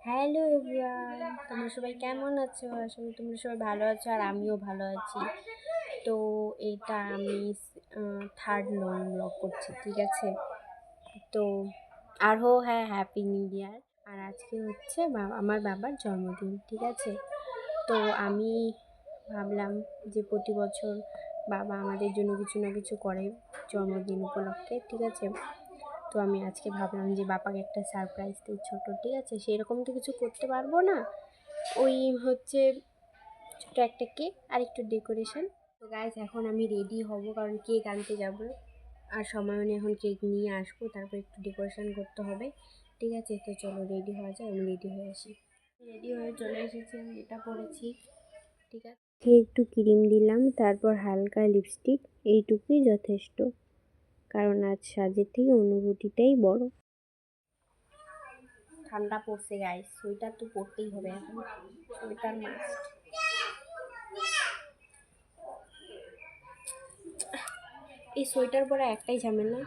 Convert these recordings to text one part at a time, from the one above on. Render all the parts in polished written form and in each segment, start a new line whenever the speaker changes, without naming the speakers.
Hello everyone, তোমরা সবাই কেমন আছো? আসলে তোমরা সবাই ভালো আছো আর আমিও ভালো আছি। তো এইটা আমি থার্ড লং ব্লগ করছি, ঠিক আছে? তো হ্যাঁ, হ্যাপি নিউ ইয়ার। আর আজকে হচ্ছে আমার বাবার জন্মদিন, ঠিক আছে? তো আমি ভাবলাম যে প্রতি বছর বাবা আমাদের জন্য কিছু না কিছু করে জন্মদিন উপলক্ষে, ঠিক আছে? তো আমি আজকে ভাবলাম যে বাবাকে একটা সারপ্রাইজ দিই ছোটো, ঠিক আছে? সেরকম তো কিছু করতে পারবো না, ওই হচ্ছে ছোটো একটা কেক আর একটু ডেকোরেশন। তো গাইজ এখন আমি রেডি হব, কারণ কেক আনতে যাব আর সময় হলে এখন কেক নিয়ে আসবো, তারপর একটু ডেকোরেশন করতে হবে, ঠিক আছে? তো চলো রেডি হওয়া যায়, আমি রেডি হয়ে আসি। রেডি হয়ে চলে এসেছি, আমি এটা পরেছি, ঠিক আছে? একটু ক্রিম দিলাম, তারপর হালকা লিপস্টিক, এইটুকুই যথেষ্ট, কারণ আজ সাজের থেকে অনুভূতিটাই বড়। ঠান্ডা পড়ছে গাইস, সোয়েটার তো পরতেই হবে এখন, সোয়েটার মাস্ট। এই সোয়েটার পরে একটাই ঝামেলা,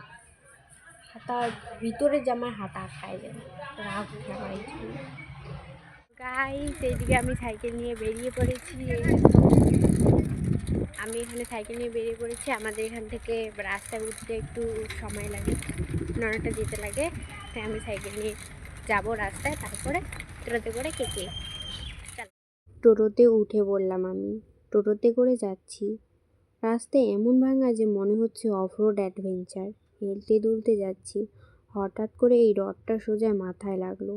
হাতা ভিতরে জামার হাতা আটকায় যায়, রাগ উঠে আমার এই জন্য। গাইস এইদিকে আমি সাইকেল নিয়ে বেরিয়ে পড়েছি, আমাদের এখান থেকে রাস্তায় উঠতে একটু সময় লাগে, নয়টা যেতে লাগে, তাই আমি সাইকেল নিয়ে যাবো রাস্তায়, তারপরে টোটোতে করে কেকে। টোটোতে উঠে বললাম আমি, টোটোতে করে যাচ্ছি, রাস্তায় এমন ভাঙা যে মনে হচ্ছে অফরোড অ্যাডভেঞ্চার, হেলতে দুলতে যাচ্ছি, হঠাৎ করে এই রডটা সোজা মাথায় লাগলো।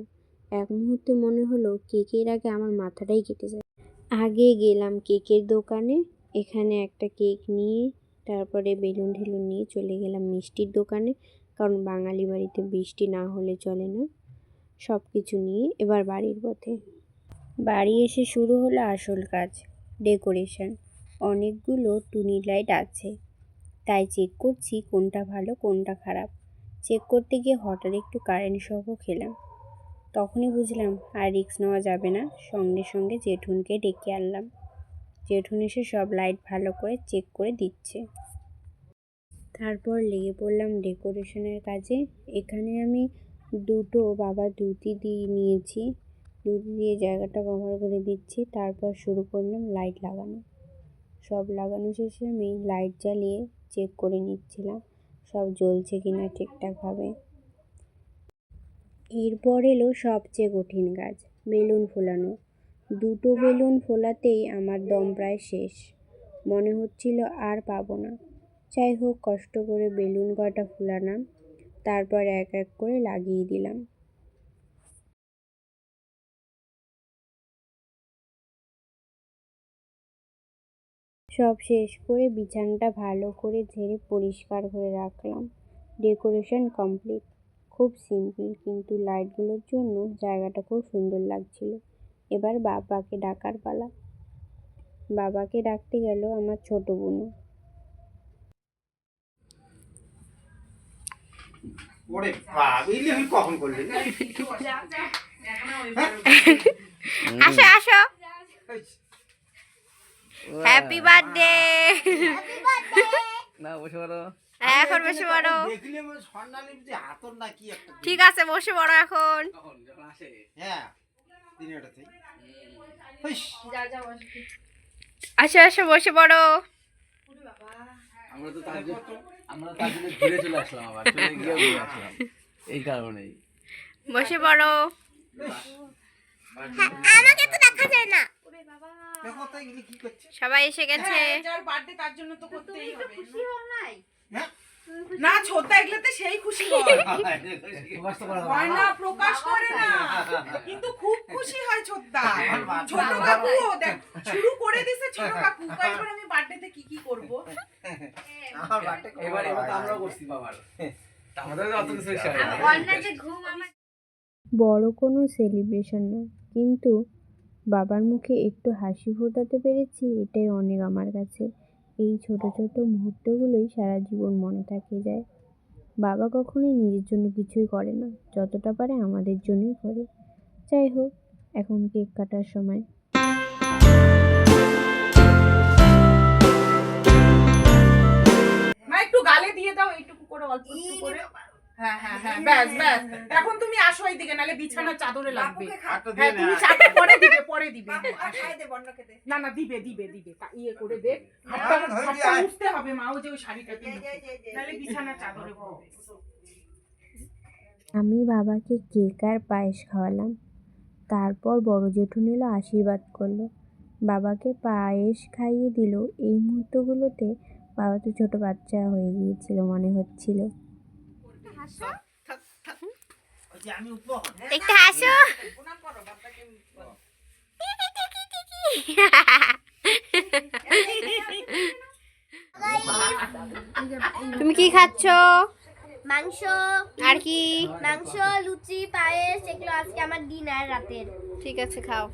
এক মুহূর্তে মনে হলো কেকের আগে আমার মাথাটাই কেটে যায়। আগে গেলাম কেকের দোকানে, এখানে একটা কেক নিয়ে তারপরে বেলুন ঢেলুন নিয়ে চলে গেলাম মিষ্টির দোকানে, কারণ বাঙালি বাড়িতে বৃষ্টি না হলে চলে না। সব কিছু নিয়ে এবার বাড়ির পথে। বাড়ি এসে শুরু হলো আসল কাজ, ডেকোরেশন। অনেকগুলো টুনি লাইট আছে, তাই চেক করছি কোনটা ভালো কোনটা খারাপ। চেক করতে গিয়ে হঠাৎ একটু কারেন্ট শকও খেলাম, তখনই বুঝলাম আর রিস্ক নেওয়া যাবে না, সঙ্গে সঙ্গে জেঠুনকে ডেকে আনলাম। জেঠুন এসে সব লাইট ভালো করে চেক করে দিচ্ছে। তারপর লেগে পড়লাম ডেকোরেশনের কাজে। এখানে আমি বাবার দুটি দিয়ে নিয়েছি, দুটি দিয়ে জায়গাটা কভার করে দিচ্ছি, তারপর শুরু করলাম লাইট লাগানো। সব লাগানো শেষে আমি লাইট জ্বালিয়ে চেক করে নিচ্ছিলাম সব জ্বলছে কিনা ঠিকঠাকভাবে। এরপর এলো সবচেয়ে কঠিন কাজ, বেলুন ফোলানো। দুটো বেলুন ফোলাতেই আমার দম প্রায় শেষ, মনে হচ্ছিল আর পাবো না। যাই হোক, কষ্ট করে বেলুন কটা ফোলালাম, তারপর এক এক করে লাগিয়ে দিলাম। সব শেষ করে বিছানাটা ভালো করে ঝেড়ে পরিষ্কার করে রাখলাম। Decoration complete. খুব সিম্পল, কিন্তু লাইটগুলোর জন্য জায়গাটা খুব সুন্দর লাগছিল। এবার বাবাকে ডাকার পালা। বাবাকে ডাকতে গেল আমার ছোট বোনও। আসো আসো, হ্যাপি বার্থডে।
না বসে পড়ো,
এখন বসে পড়ো, ঠিক আছে বসে পড়ো এখন। আসো আসো বসে পড়ো।
আমরা তো তার জন্য ঘুরে চলে আসলাম, আবার চলে গিয়ে ঘুরে আসলাম এই কারণেই।
বসে পড়ো। আমাকে তো দেখা যায় না, সবাই এসে গেছে।
যার বার্থডে তার জন্য তো করতেই হবে। খুশি হও নাই না, ছোট্টা এগুলোতে সেই খুশি হয় না, প্রকাশ করে না, কিন্তু খুব খুশি হয় ছোট্টা। ছোট কাকু দেখ শুরু করে দিয়েছে, ছোট কাকু এবার আমি বার্থডেতে কি কি করব।
এবার তো আমরাও করছি বাবার, আমাদের অত কিছু
বড় কোনো সেলিব্রেশন না, কিন্তু বাবার মুখে একটু হাসি ফোটাতে পেরেছি, এটাই অনেক আমার কাছে। এই ছোট ছোট মুহূর্তগুলোই সারা জীবন মনে থাকে যায়। বাবা কখনোই নিজের জন্য কিছুই করে না, যতটা পারে আমাদের জন্যই করে। যাই হোক, এখন কেক কাটার সময়।
মা একটু গালে দিয়ে দাও, এইটুকু করে, অল্প একটু করে। হ্যাঁ হ্যাঁ হ্যাঁ, ব্যাস ব্যাস। এখন তুমি আসো এইদিকে, নালে বিছানার চাদরে লাগবে।
হাতটা দিয়ে
হ্যাঁ,
নে,
তুমি
হ্যাঁ।
চাটা পরে দিবে, পরে দিবে। না না, দিবে দিবে দিবে, ইয়ে করে দে। হাতটা হাতটা মুছতে হবে মা, ওই যে ওই শাড়িটা নালে বিছানার চাদরে পড়বে।
আমি বাবাকে কেক আর পায়েস খাওয়ালাম। তারপর বড় জেঠু নিল আশীর্বাদ করলো, বাবাকে পায়েস খাইয়ে দিল। এই মুহূর্তগুলোতে বাবা তো ছোট বাচ্চা হয়ে গিয়েছিল মনে হচ্ছিল। একটু হাসো। তুমি কি খাচ্ছ?
মাংস,
আর কি?
মাংস, লুচি, পায়েস, এগুলো আজকে আমার ডিনার রাতের।
ঠিক আছে, খাও।